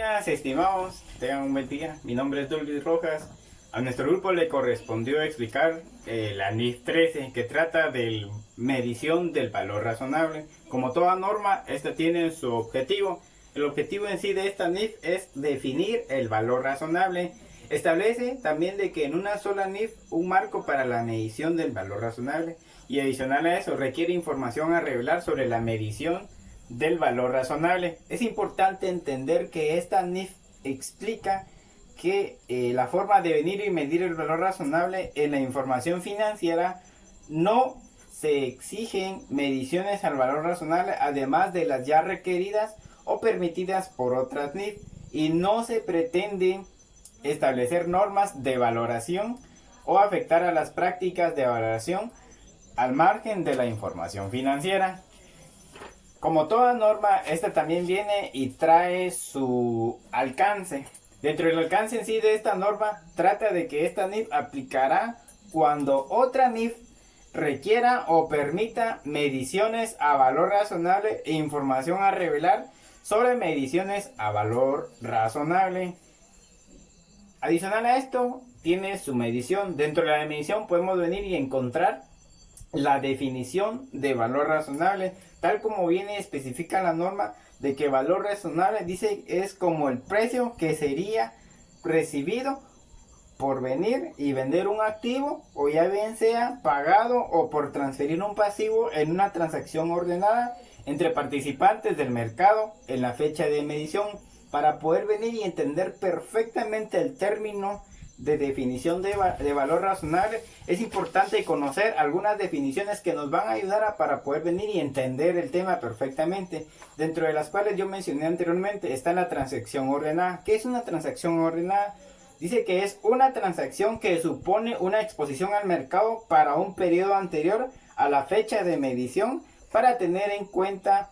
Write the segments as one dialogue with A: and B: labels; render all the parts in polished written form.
A: buenas, estimados. Tengan un buen día. Mi nombre es Douglas Rojas. A nuestro grupo le correspondió explicar la NIF 13, que trata de medición del valor razonable. Como toda norma, esta tiene su objetivo. El objetivo en sí de esta NIF es definir el valor razonable. Establece también de que en una sola NIF un marco para la medición del valor razonable, y adicional a eso requiere información a revelar sobre la medición del valor razonable. Es importante entender que esta NIF explica que la forma de venir y medir el valor razonable en la información financiera no se exigen mediciones al valor razonable además de las ya requeridas o permitidas por otras NIF, y no se pretende establecer normas de valoración o afectar a las prácticas de valoración al margen de la información financiera. Como toda norma, esta también viene y trae su alcance. Dentro del alcance en sí de esta norma, trata de que esta NIF aplicará cuando otra NIF requiera o permita mediciones a valor razonable e información a revelar sobre mediciones a valor razonable. Adicional a esto, tiene su medición. Dentro de la medición podemos venir y encontrar la definición de valor razonable, tal como viene especifica la norma, de que valor razonable dice es como el precio que sería recibido por venir y vender un activo, o ya bien sea pagado o por transferir un pasivo en una transacción ordenada entre participantes del mercado en la fecha de medición. Para poder venir y entender perfectamente el término de definición de valor razonable, es importante conocer algunas definiciones que nos van a ayudar para poder venir y entender el tema perfectamente, dentro de las cuales yo mencioné anteriormente está la transacción ordenada. ¿Qué es una transacción ordenada? Dice que es una transacción que supone una exposición al mercado para un periodo anterior a la fecha de medición, para tener en cuenta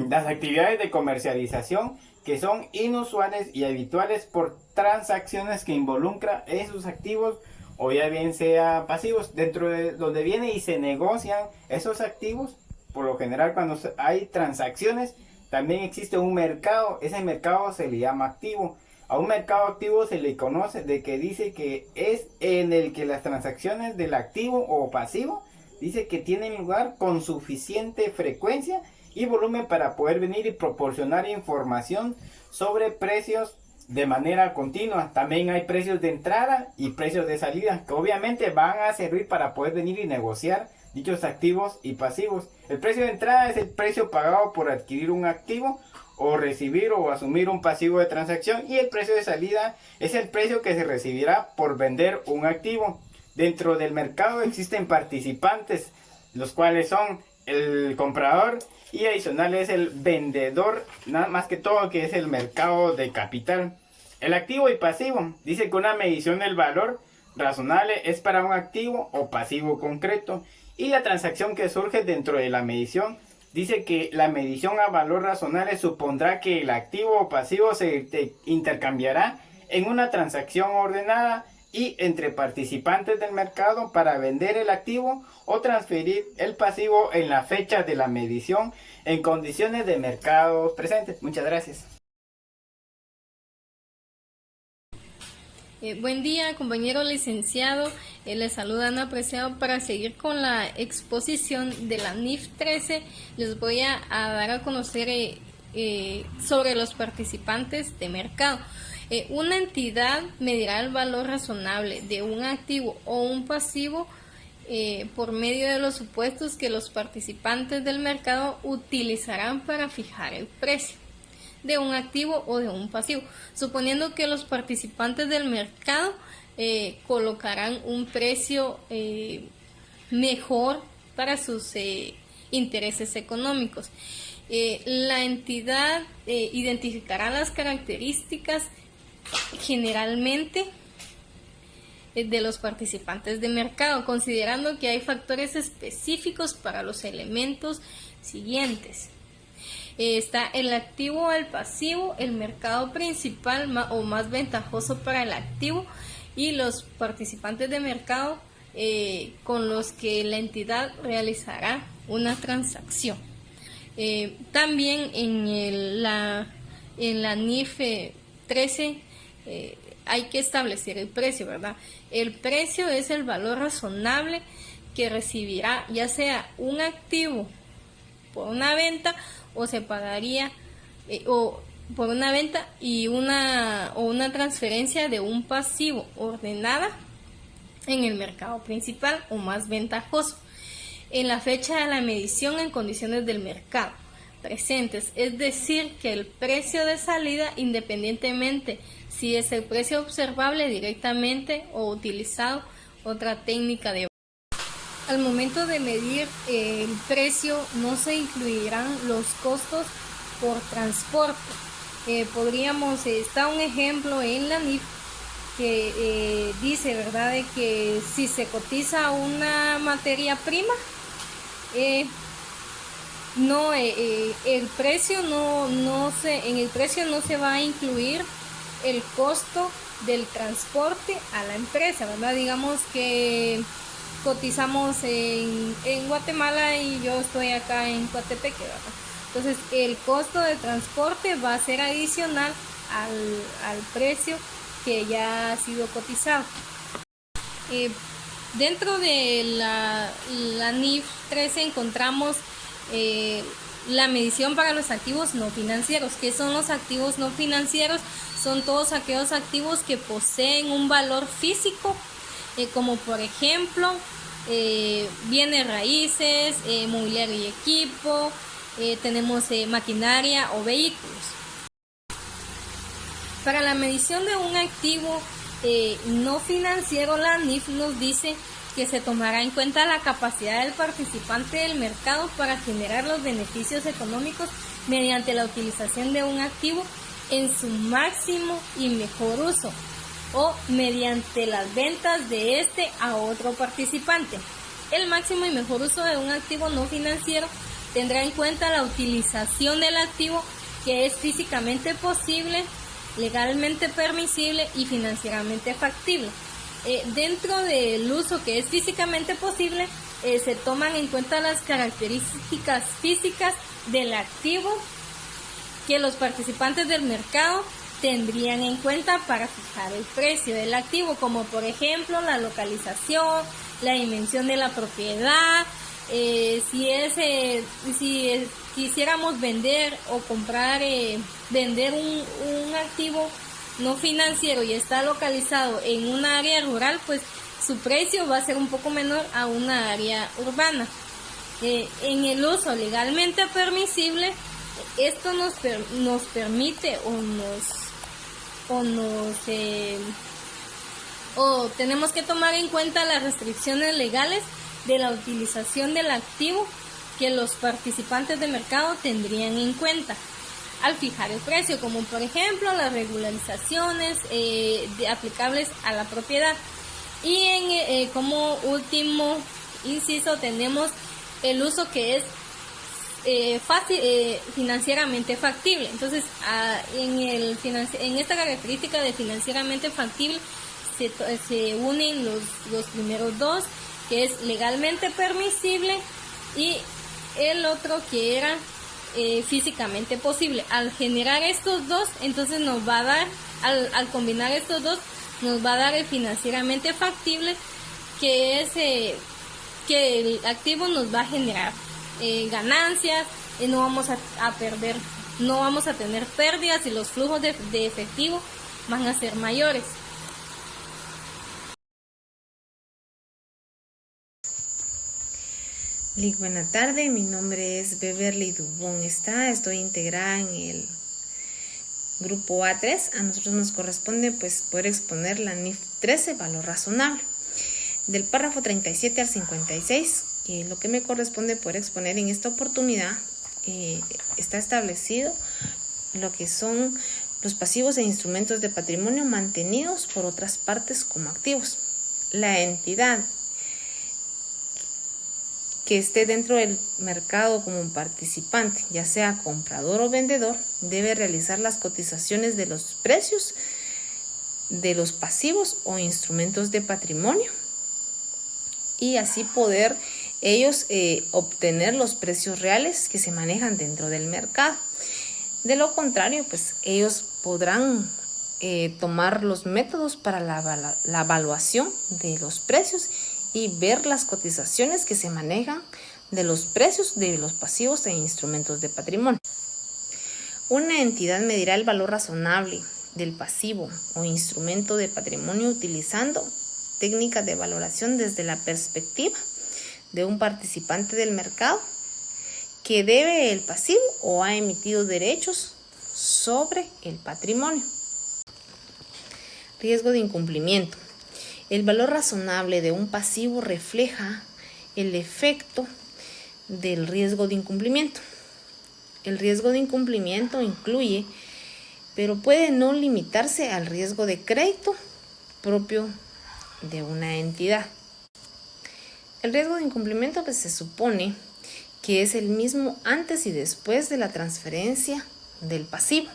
A: las actividades de comercialización que son inusuales y habituales por transacciones que involucran esos activos o ya bien sea pasivos, dentro de donde viene y se negocian esos activos. Por lo general, cuando hay transacciones también existe un mercado. Ese mercado se le llama activo. A un mercado activo se le conoce de que dice que es en el que las transacciones del activo o pasivo dice que tienen lugar con suficiente frecuencia y volumen para poder venir y proporcionar información sobre precios de manera continua. También hay precios de entrada y precios de salida, que obviamente van a servir para poder venir y negociar dichos activos y pasivos. El precio de entrada es el precio pagado por adquirir un activo o recibir o asumir un pasivo de transacción, y el precio de salida es el precio que se recibirá por vender un activo. Dentro del mercado existen participantes, los cuales son el comprador, y adicional es el vendedor, nada más que todo, que es el mercado de capital. El activo y pasivo dice que una medición del valor razonable es para un activo o pasivo concreto, y la transacción que surge dentro de la medición dice que la medición a valor razonable supondrá que el activo o pasivo se intercambiará en una transacción ordenada y entre participantes del mercado para vender el activo o transferir el pasivo en la fecha de la medición en condiciones de mercado presentes. Muchas gracias.
B: Buen día, compañero licenciado. Les saluda Ana Preciado. Para seguir con la exposición de la NIF 13, les voy a dar a conocer sobre los participantes de mercado. Una entidad medirá el valor razonable de un activo o un pasivo por medio de los supuestos que los participantes del mercado utilizarán para fijar el precio de un activo o de un pasivo, suponiendo que los participantes del mercado colocarán un precio mejor para sus intereses económicos. La entidad identificará las características generalmente de los participantes de mercado, considerando que hay factores específicos para los elementos siguientes. Está el activo o el pasivo, el mercado principal o más ventajoso para el activo, y los participantes de mercado con los que la entidad realizará una transacción. También en en la NIF 13 hay que establecer el precio, ¿verdad? El precio es el valor razonable que recibirá ya sea un activo por una venta o se pagaría o por una venta y una transferencia de un pasivo ordenada en el mercado principal o más ventajoso en la fecha de la medición en condiciones del mercado presentes, es decir, que el precio de salida, independientemente si es el precio observable directamente o utilizado otra técnica de... Al momento de medir el precio no se incluirán los costos por transporte. Está un ejemplo en la NIF que dice, ¿verdad?, de que si se cotiza una materia prima, en el precio no se va a incluir el costo del transporte a la empresa, ¿verdad? Digamos que cotizamos en Guatemala y yo estoy acá en Coatepeque, ¿verdad? Entonces el costo de transporte va a ser adicional al precio que ya ha sido cotizado. Dentro de la NIF 13 encontramos la medición para los activos no financieros. ¿Qué son los activos no financieros? Son todos aquellos activos que poseen un valor físico, como por ejemplo bienes raíces, mobiliario y equipo, tenemos maquinaria o vehículos. Para la medición de un activo no financiero, la NIF nos dice que se tomará en cuenta la capacidad del participante del mercado para generar los beneficios económicos mediante la utilización de un activo en su máximo y mejor uso o mediante las ventas de este a otro participante. El máximo y mejor uso de un activo no financiero tendrá en cuenta la utilización del activo que es físicamente posible, legalmente permisible y financieramente factible. Dentro del uso que es físicamente posible, se toman en cuenta las características físicas del activo que los participantes del mercado tendrían en cuenta para fijar el precio del activo, como por ejemplo la localización, la dimensión de la propiedad, si quisiéramos vender o comprar, vender un activo no financiero y está localizado en un área rural, pues su precio va a ser un poco menor a una área urbana. En el uso legalmente permisible, esto nos permite o tenemos que tomar en cuenta las restricciones legales de la utilización del activo que los participantes de mercado tendrían en cuenta al fijar el precio, como por ejemplo las regularizaciones aplicables a la propiedad. Y como último inciso tenemos el uso que es financieramente factible. Entonces en esta característica de financieramente factible se unen los primeros dos, que es legalmente permisible, y el otro que era físicamente posible. Al generar estos dos, entonces nos va a dar, al combinar estos dos, nos va a dar el financieramente factible, que es que el activo nos va a generar ganancias, no vamos a perder, no vamos a tener pérdidas y los flujos de efectivo van a ser mayores.
C: Buena tarde, mi nombre es Beverly Dubón. Estoy integrada en el grupo A3. A nosotros nos corresponde poder exponer la NIF 13, valor razonable. Del párrafo 37 al 56, lo que me corresponde poder exponer en esta oportunidad, está establecido lo que son los pasivos e instrumentos de patrimonio mantenidos por otras partes como activos. La entidad que esté dentro del mercado como un participante, ya sea comprador o vendedor, debe realizar las cotizaciones de los precios de los pasivos o instrumentos de patrimonio y así poder ellos obtener los precios reales que se manejan dentro del mercado. De lo contrario, pues ellos podrán tomar los métodos para la evaluación de los precios y ver las cotizaciones que se manejan de los precios de los pasivos e instrumentos de patrimonio. Una entidad medirá el valor razonable del pasivo o instrumento de patrimonio utilizando técnicas de valoración desde la perspectiva de un participante del mercado que debe el pasivo o ha emitido derechos sobre el patrimonio. Riesgo de incumplimiento. El valor razonable de un pasivo refleja el efecto del riesgo de incumplimiento. El riesgo de incumplimiento incluye, pero puede no limitarse al riesgo de crédito propio de una entidad. El riesgo de incumplimiento pues, se supone que es el mismo antes y después de la transferencia del pasivo.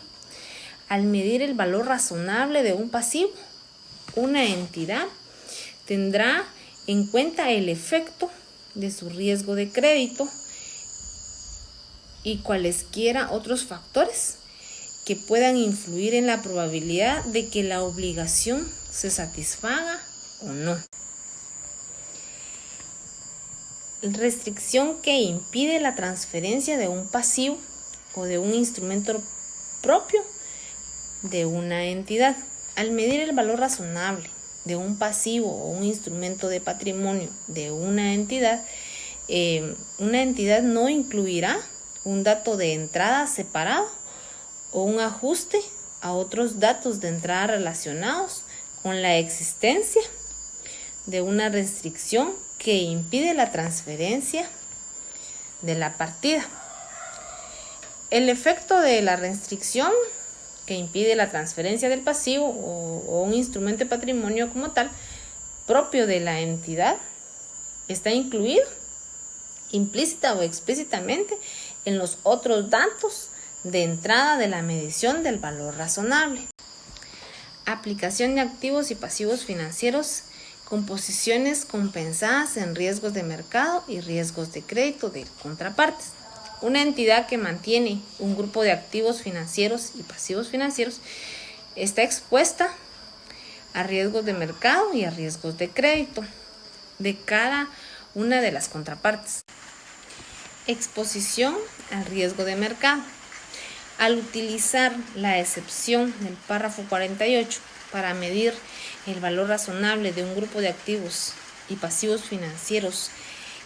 C: Al medir el valor razonable de un pasivo, una entidad tendrá en cuenta el efecto de su riesgo de crédito y cualesquiera otros factores que puedan influir en la probabilidad de que la obligación se satisfaga o no. Restricción que impide la transferencia de un pasivo o de un instrumento propio de una entidad. Al medir el valor razonable de un pasivo o un instrumento de patrimonio de una entidad no incluirá un dato de entrada separado o un ajuste a otros datos de entrada relacionados con la existencia de una restricción que impide la transferencia de la partida. El efecto de la restricción que impide la transferencia del pasivo o un instrumento de patrimonio como tal, propio de la entidad, está incluido implícita o explícitamente en los otros datos de entrada de la medición del valor razonable. Aplicación de activos y pasivos financieros con posiciones compensadas en riesgos de mercado y riesgos de crédito de contrapartes. Una entidad que mantiene un grupo de activos financieros y pasivos financieros está expuesta a riesgos de mercado y a riesgos de crédito de cada una de las contrapartes. Exposición al riesgo de mercado. Al utilizar la excepción del párrafo 48 para medir el valor razonable de un grupo de activos y pasivos financieros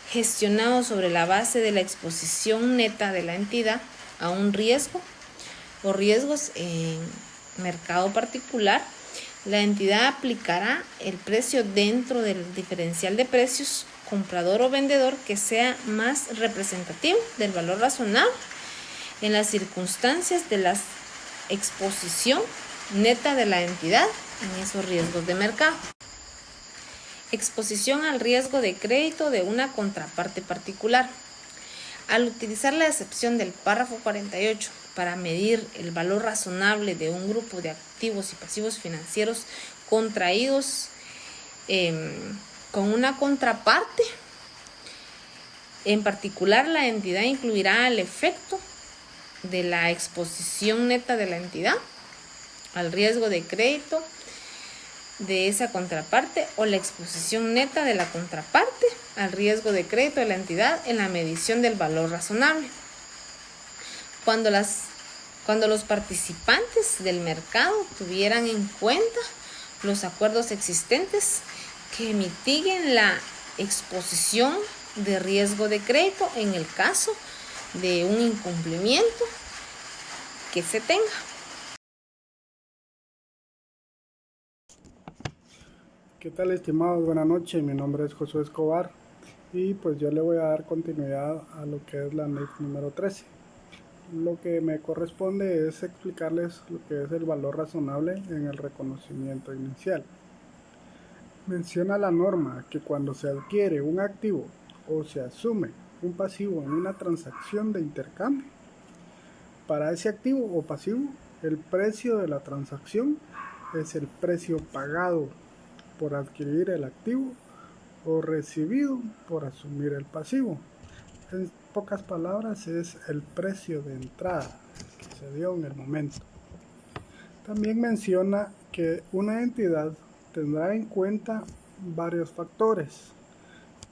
C: gestionados sobre la base de la exposición neta de la entidad a un riesgo o riesgos en mercado particular, la entidad aplicará el precio dentro del diferencial de precios comprador o vendedor que sea más representativo del valor razonable en las circunstancias de la exposición neta de la entidad en esos riesgos de mercado. Exposición al riesgo de crédito de una contraparte particular. Al utilizar la excepción del párrafo 48 para medir el valor razonable de un grupo de activos y pasivos financieros contraídos con una contraparte, en particular la entidad incluirá el efecto de la exposición neta de la entidad al riesgo de crédito de esa contraparte o la exposición neta de la contraparte al riesgo de crédito de la entidad en la medición del valor razonable. Cuando los participantes del mercado tuvieran en cuenta los acuerdos existentes que mitiguen la exposición de riesgo de crédito en el caso de un incumplimiento que se tenga.
D: ¿Qué tal, estimados? Buenas noches, mi nombre es Josué Escobar y pues yo le voy a dar continuidad a lo que es la NIF número 13. Lo que me corresponde es explicarles lo que es el valor razonable en el reconocimiento inicial. Menciona la norma que cuando se adquiere un activo o se asume un pasivo en una transacción de intercambio, para ese activo o pasivo, el precio de la transacción es el precio pagado por adquirir el activo o recibido por asumir el pasivo. En pocas palabras, es el precio de entrada que se sucedió en el momento. También menciona que una entidad tendrá en cuenta varios factores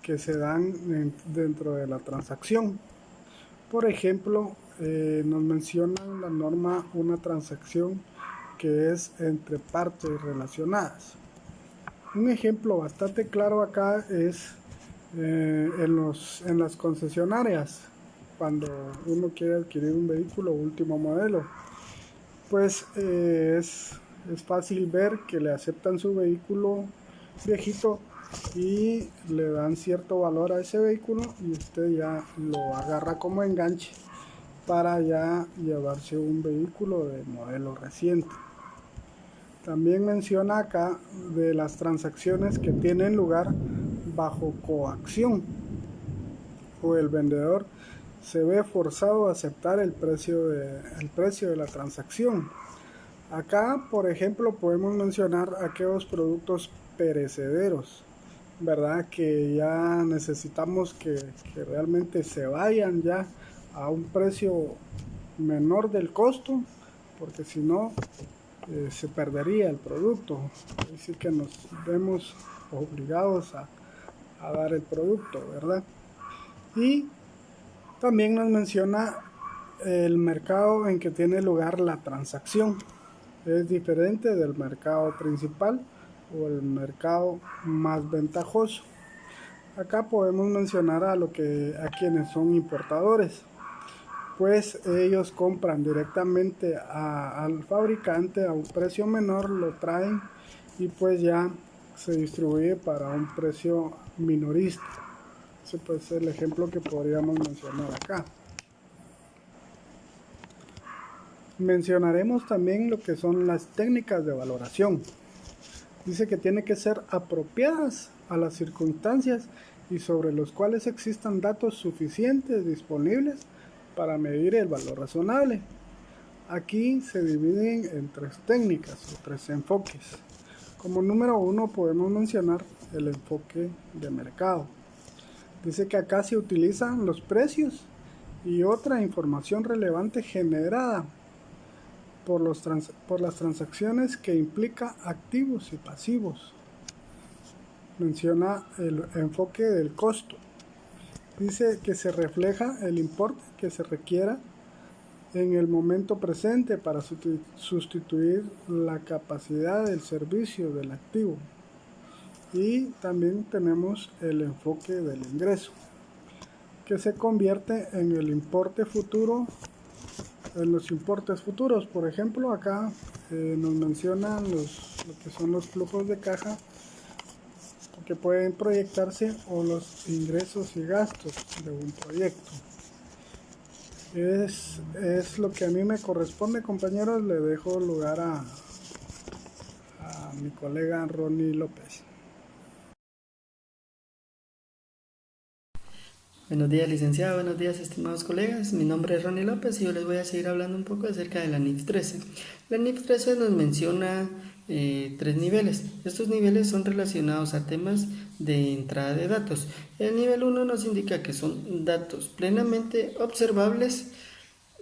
D: que se dan dentro de la transacción. Por ejemplo, nos menciona la norma una transacción que es entre partes relacionadas. Un ejemplo bastante claro acá es en las concesionarias, cuando uno quiere adquirir un vehículo último modelo, pues es fácil ver que le aceptan su vehículo viejito y le dan cierto valor a ese vehículo y usted ya lo agarra como enganche para ya llevarse un vehículo de modelo reciente. También menciona acá de las transacciones que tienen lugar bajo coacción, o el vendedor se ve forzado a aceptar el precio de la transacción. Acá, por ejemplo, podemos mencionar aquellos productos perecederos, ¿verdad? Que ya necesitamos que realmente se vayan ya a un precio menor del costo, porque si no se perdería el producto. Así que nos vemos obligados a dar el producto, ¿verdad? Y también nos menciona el mercado en que tiene lugar la transacción. Es diferente del mercado principal o el mercado más ventajoso. Acá podemos mencionar a quienes son importadores, pues ellos compran directamente al fabricante a un precio menor, lo traen y pues ya se distribuye para un precio minorista. Ese puede ser el ejemplo que podríamos mencionar acá. Mencionaremos también lo que son las técnicas de valoración. Dice que tiene que ser apropiadas a las circunstancias y sobre los cuales existan datos suficientes disponibles para medir el valor razonable. Aquí se dividen en tres técnicas o tres enfoques. Como número uno podemos mencionar el enfoque de mercado. Dice que acá se utilizan los precios y otra información relevante generada por las transacciones que implica activos y pasivos. Menciona el enfoque del costo. Dice que se refleja el importe que se requiera en el momento presente para sustituir la capacidad del servicio del activo. Y también tenemos el enfoque del ingreso, que se convierte en el importe futuro, en los importes futuros. Por ejemplo, acá nos mencionan lo que son los flujos de caja que pueden proyectarse o los ingresos y gastos de un proyecto. Es lo que a mí me corresponde, compañeros. Le dejo lugar a mi colega Ronnie López.
E: Buenos días, licenciado. Buenos días, estimados colegas. Mi nombre es Ronnie López y yo les voy a seguir hablando un poco acerca de la NIF 13. La NIF 13 nos menciona tres niveles. Estos niveles son relacionados a temas de entrada de datos. El nivel 1 nos indica que son datos plenamente observables,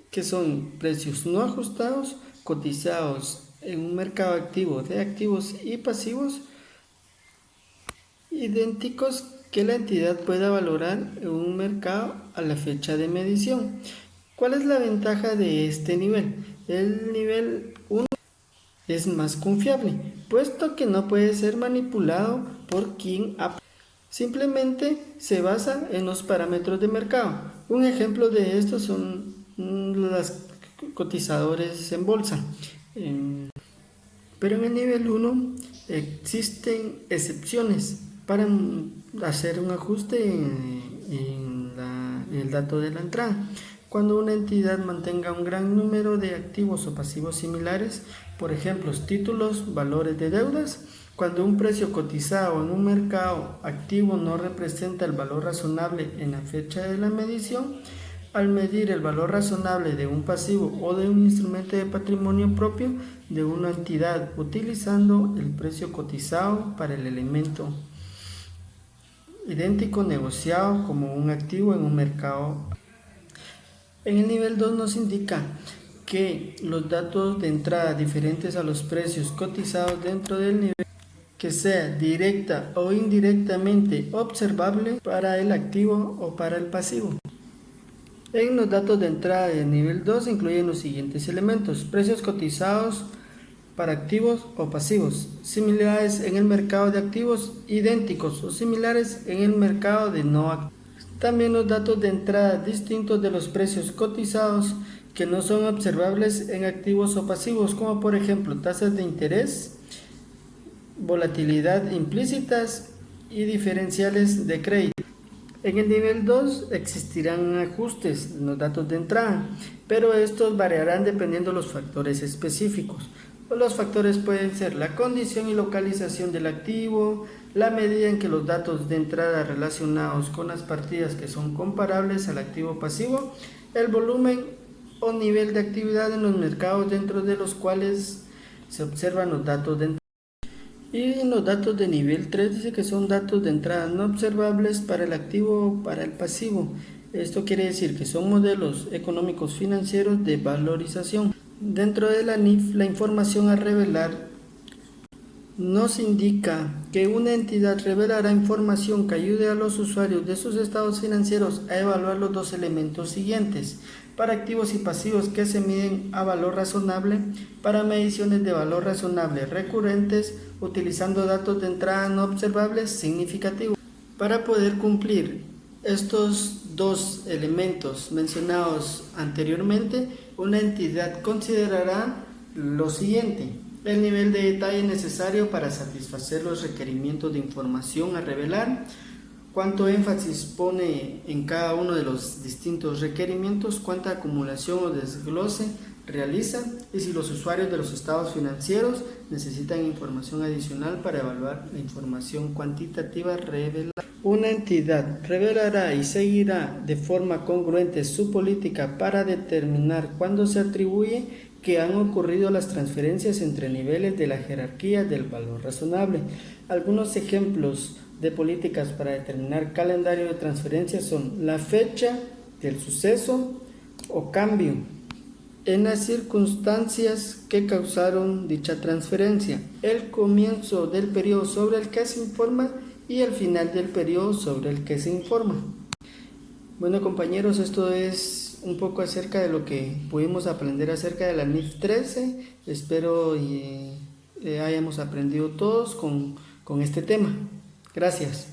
E: que son precios no ajustados, cotizados en un mercado activo de activos y pasivos idénticos que la entidad pueda valorar en un mercado a la fecha de medición. ¿Cuál es la ventaja de este nivel? El nivel 1 es más confiable, puesto que no puede ser manipulado por quien simplemente se basa en los parámetros de mercado. Un ejemplo de esto son los cotizadores en bolsa. Pero en el nivel 1 existen excepciones para hacer un ajuste en el dato de la entrada. Cuando una entidad mantenga un gran número de activos o pasivos similares, por ejemplo, títulos, valores de deudas, cuando un precio cotizado en un mercado activo no representa el valor razonable en la fecha de la medición, al medir el valor razonable de un pasivo o de un instrumento de patrimonio propio de una entidad utilizando el precio cotizado para el elemento idéntico negociado como un activo en un mercado. En el nivel 2 nos indica que los datos de entrada diferentes a los precios cotizados dentro del nivel que sea directa o indirectamente observable para el activo o para el pasivo. En los datos de entrada del nivel 2 incluyen los siguientes elementos: precios cotizados para activos o pasivos, similares en el mercado de activos, idénticos o similares en el mercado de no activos. También los datos de entrada distintos de los precios cotizados que no son observables en activos o pasivos, como por ejemplo tasas de interés, volatilidad implícitas y diferenciales de crédito. En el nivel 2 existirán ajustes en los datos de entrada, pero estos variarán dependiendo de los factores específicos. Los factores pueden ser la condición y localización del activo, la medida en que los datos de entrada relacionados con las partidas que son comparables al activo pasivo, el volumen o nivel de actividad en los mercados dentro de los cuales se observan los datos de entrada. Y en los datos de nivel 3 dice que son datos de entrada no observables para el activo o para el pasivo. Esto quiere decir que son modelos económicos financieros de valorización. Dentro de la NIF, la información a revelar nos indica que una entidad revelará información que ayude a los usuarios de sus estados financieros a evaluar los dos elementos siguientes: para activos y pasivos que se miden a valor razonable, para mediciones de valor razonable recurrentes, utilizando datos de entrada no observables significativos. Para poder cumplir estos dos elementos mencionados anteriormente, una entidad considerará lo siguiente: el nivel de detalle necesario para satisfacer los requerimientos de información a revelar, cuánto énfasis pone en cada uno de los distintos requerimientos, cuánta acumulación o desglose realiza y si los usuarios de los estados financieros necesitan información adicional para evaluar la información cuantitativa revelada. Una entidad revelará y seguirá de forma congruente su política para determinar cuándo se atribuye que han ocurrido las transferencias entre niveles de la jerarquía del valor razonable. Algunos ejemplos de políticas para determinar calendario de transferencias son la fecha del suceso o cambio en las circunstancias que causaron dicha transferencia, el comienzo del periodo sobre el que se informa y el final del periodo sobre el que se informa. Bueno, compañeros, esto es un poco acerca de lo que pudimos aprender acerca de la NIF 13. Espero hayamos aprendido todos con este tema. Gracias.